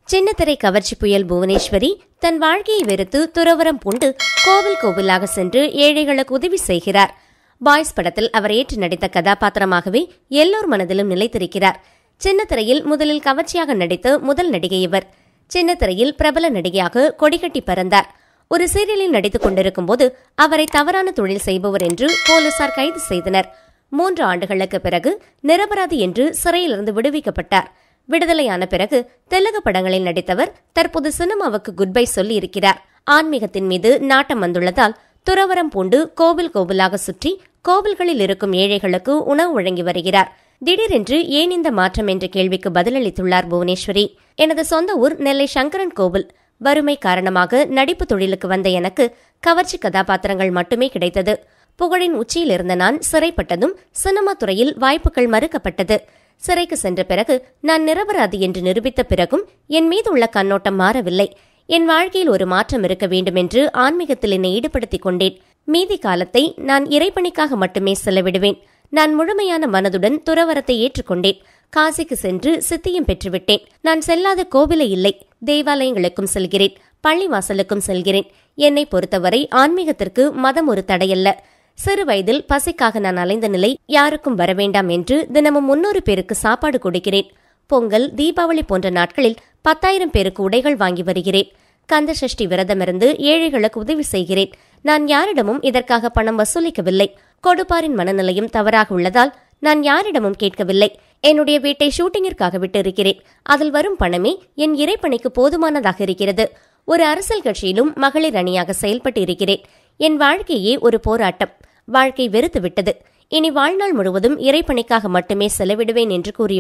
சின்னத்திரை கவர்ச்சி புயல் புவனேஸ்வரி தன் வாழ்க்கையை வெறுத்து துறவரம் பூண்டு கோவில் கோவிலாக சென்று ஏழைகளுக்கு உதவி செய்கிறார். பாய்ஸ் படத்தில் அவர் ஏற்று நடித்த கதாபாத்திரமாகவே எல்லோர் மனதிலும் நிலைத்திருக்கிறார். சின்னத்திரையில் முதலில் கவர்ச்சியாக நடித்த முதல் நடிகை இவர். சின்னத்திரையில் பிரபல நடிகையாக கொடிகட்டி பறந்தார். ஒரு சீரியலில் நடித்துக் கொண்டிருக்கும் போது அவரை தவறான தொழில் செய்பவர் என்று போலீசார் கைது செய்தனர். 3 ஆண்டுகளுக்கு பிறகு நிரபராதி என்று சிறையிலிருந்து விடுவிக்கப்பட்டார். விடுதலையான பிறகு தெலுங்கு படங்களில் நடித்தவர் தற்போது சினிமாவுக்கு குட் பை சொல்லி இருக்கிறார். ஆன்மீகத்தின் மீது நாட்டம் வந்துள்ளதால் துறவரம் பூண்டு கோவில் கோவிலாக சுற்றி கோவில்களில் இருக்கும் ஏழைகளுக்கு உணவு வழங்கி வருகிறார். திடீரென்று ஏன் இந்த மாற்றம் என்ற கேள்விக்கு பதிலளித்துள்ளார் புவனேஸ்வரி. எனது சொந்த ஊர் நெல்லை சங்கரன் கோவில். வறுமை காரணமாக நடிப்பு தொழிலுக்கு வந்த எனக்கு கவர்ச்சி கதாபாத்திரங்கள் மட்டுமே கிடைத்தது. புகழின் உச்சியில் இருந்த நான் சிறைப்பட்டதும் சினிமா துறையில் வாய்ப்புகள் மறுக்கப்பட்டது. சிறைக்கு சென்ற பிறகு நான் நிரபராதி என்று நிரூபித்த பிறகும் என் மீது உள்ள கண்ணோட்டம் மாறவில்லை. என் வாழ்க்கையில் ஒரு மாற்றம் இருக்க வேண்டும் என்று ஆன்மீகத்தில் என்னை ஈடுபடுத்திக் கொண்டேன். மீதி காலத்தை நான் இறைப்பணிக்காக மட்டுமே செலவிடுவேன். நான் முழுமையான மனதுடன் துறவரத்தை ஏற்றுக்கொண்டேன். காசிக்கு சென்று சித்தியும் பெற்றுவிட்டேன். நான் செல்லாத கோவிலே இல்லை. தேவாலயங்களுக்கும் செல்கிறேன், பள்ளிவாசலுக்கும் செல்கிறேன். என்னை பொறுத்தவரை ஆன்மீகத்திற்கு மதம் ஒரு தடையல்ல. சிறு வயதில் பசிக்காக நான் அலைந்த நிலை யாருக்கும் வரவேண்டாம் என்று தினமும் 300 பேருக்கு சாப்பாடு கொடுக்கிறேன். பொங்கல், தீபாவளி போன்ற நாட்களில் 10,000 பேருக்கு உடைகள் வாங்கி வருகிறேன். கந்த சஷ்டி விரதமிருந்து ஏழைகளுக்கு உதவி செய்கிறேன். நான் யாரிடமும் இதற்காக பணம் வசூலிக்கவில்லை. கொடுப்பாரின் மனநிலையும் தவறாக உள்ளதால் நான் யாரிடமும் கேட்கவில்லை. என்னுடைய வீட்டை ஷூட்டிங்கிற்காக விட்டு இருக்கிறேன். அதில் வரும் பணமே என் இறைப்பணிக்கு போதுமானதாக இருக்கிறது. ஒரு அரசியல் கட்சியிலும் மகளிர் அணியாக செயல்பட்டு இருக்கிறேன். என் வாழ்க்கையே ஒரு போராட்டம். வாழ்க்கை வெறுத்து விட்டது. இனி வாழ்நாள் முழுவதும் இறைப்பணிக்காக மட்டுமே செலவிடுவேன் என்று கூறியுள்ளார்.